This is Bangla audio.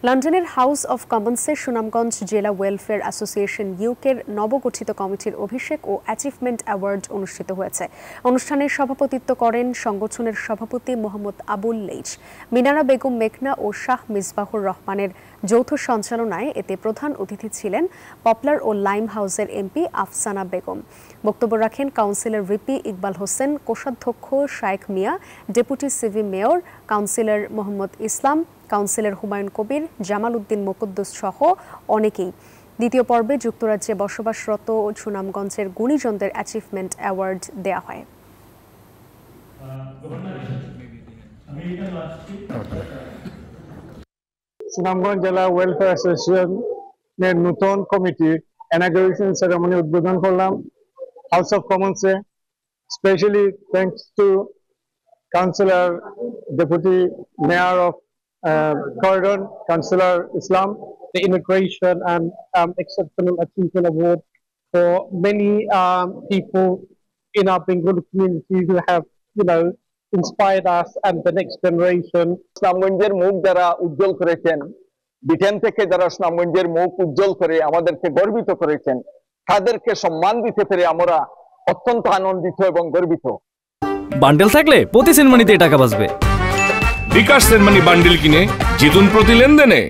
লন্ডনের হাউস অব কমন্সে সুনামগঞ্জ জেলা ওয়েলফেয়ার অ্যাসোসিয়েশন ইউকের নবগঠিত কমিটির অভিষেক ও অ্যাচিভমেন্ট অ্যাওয়ার্ড অনুষ্ঠিত হয়েছে। অনুষ্ঠানে সভাপতিত্ব করেন সংগঠনের সভাপতি মোহাম্মদ আবুল লেইচ। মিনারা বেগম মেঘনা ও শাহ মিসবাহুর রহমানের যৌথ সঞ্চালনায় এতে প্রধান অতিথি ছিলেন পপলার ও লাইম হাউসের এমপি আফসানা বেগম। বক্তব্য রাখেন কাউন্সিলর ভিপি ইকবাল হোসেন, কোষাধ্যক্ষ Shayekh Mia, deputy civic mayor councillor Mohammad Islam, councillor Humayun Kabir, Jamal Uddin Mukaddus সহ অনেকেই। দ্বিতীয় পর্বে যুক্তরাজ্যে বসবাসরত সুনামগঞ্জের গুণীজনদের অ্যাচিভমেন্ট অ্যাওয়ার্ড দেয়া হয়। সুনামগঞ্জ জেলা ওয়েলফেয়ার অ্যাসোসিয়েশনের নতুন কমিটি ইনঅগ্রেশন সেরেমনি উদ্বোধন করলাম হাউস অফ কমন্সে। Specially thanks to councillor deputy mayor of Croydon, Councillor Islam, the Immigration and Exceptional Achievement Award for many people in our Bengali community who have, inspired us and the next generation. সুনামগঞ্জের মুখ যারা উজ্জ্বল করেছেন, ব্রিটেন থেকে যারা সুনামগঞ্জের মুখ উজ্জ্বল করে আমাদেরকে গর্বিত করেছেন, তাদেরকে সম্মান দিতে পেরে আমরা অত্যন্ত আনন্দিত এবং গর্বিত। বান্ডেল থাকলে প্রতি সেনমানিতে টাকা বাঁচবে। বিকাশ সেনমানি বান্ডেল কিনে জিতুন প্রতি লেনদেনে।